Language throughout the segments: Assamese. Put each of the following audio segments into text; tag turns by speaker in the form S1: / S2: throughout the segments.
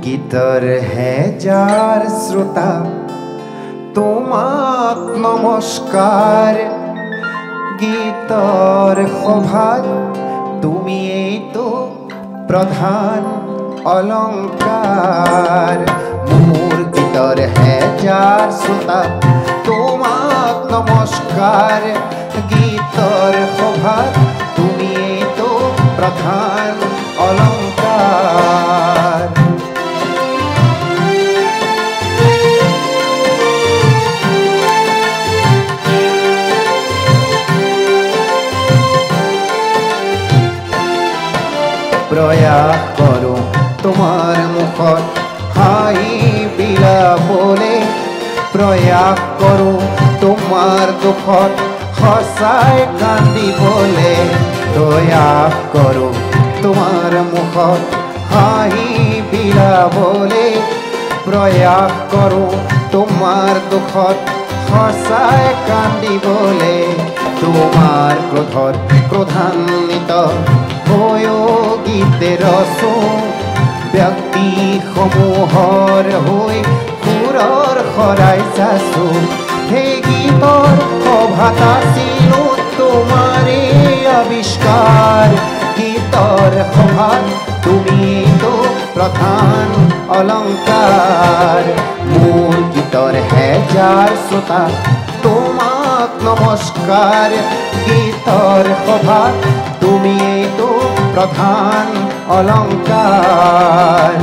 S1: গীতৰ হেজাৰ শ্ৰোতা তোমাক নমস্কাৰ গীতৰ সভাত তুমিয়েইতো প্ৰধান অলংকাৰ মোৰ গীতৰ হেজাৰ শ্ৰোতা তোমাক নমস্কাৰ গীতৰ সভাত তুমিয়েইতো প্ৰধান অলংকাৰ প্ৰয়াস কৰোঁ তোমাৰ মুখত হাঁহি বিলাবলে প্ৰয়াস কৰোঁ তোমাৰ দুখত সঁচাই কান্দিবলে প্ৰয়াস কৰোঁ তোমাৰ মুখত হাঁহি বিলাবলে প্ৰয়াস কৰোঁ তোমাৰ দুখত সঁচাই কান্দিবলে তোমাৰ ক্ৰোধত ক্ৰোধান্বিত হৈও গীতে ৰচো ব্যক্তি সমূহৰ হৈ সুৰৰ শৰাই চাচো সেই গীতৰ সভাত আছিলো তোমাৰে আৱিষ্কাৰ গীতৰ সভাত তুমিতো প্ৰধান অলংকাৰ মোৰ গীতৰ হেজাৰ শ্ৰোতা তোমাক নমস্কাৰ গীতৰ সভাত তুমিতো প্ৰধান অলংকাৰ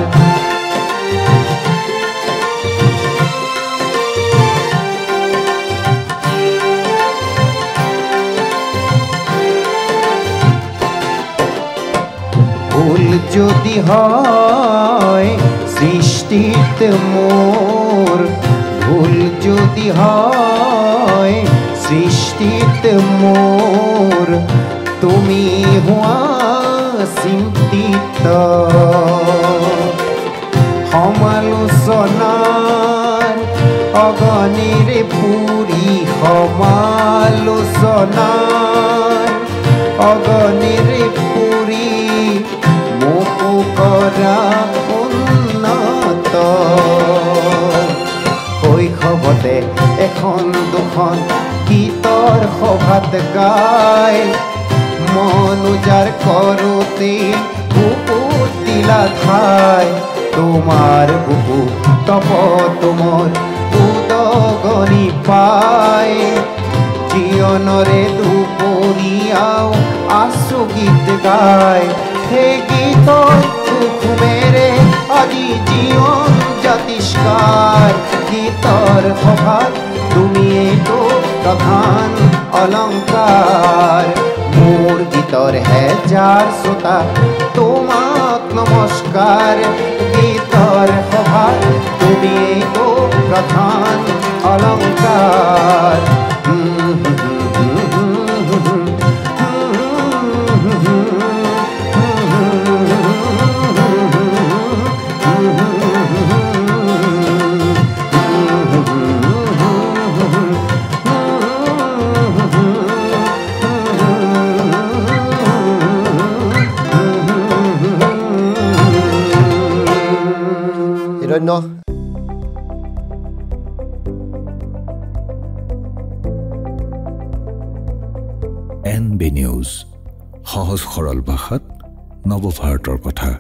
S1: ভুল যদি হয় সৃষ্টিত মোৰ ভুল যদি হয় সৃষ্টিত মোৰ তুমি হোৱা চিন্তিত সমালোচনাৰ অগণিৰে পুৰি সমালোচনাৰ অগণিৰে পুৰি মোকো কৰা উন্নত শৈশৱতে এখন দুখন গীতৰ সভাত গাই মন উজাৰ কৰোঁতে বুকুত দিলা ঠাই তোমাৰ বুকু তপ তোমাৰ উদগনি পাই জীৱনৰে দুপৰীয়াও আছো গীত গাই সেই গীতৰ কুসুমেৰে আজি জীৱন জাতিষ্কাৰ গীতৰ সভাত তুমিয়েতো প্ৰধান অলংকাৰ মোৰ গীতৰ হেজাৰ শ্ৰোতা তোমাক নমস্কাৰ গীতৰ সভাত তুমিয়েতো প্ৰধান অলংকাৰ
S2: NB নিউজ সহজ সৰল ভাষাত নৱভাৰতৰ কথা।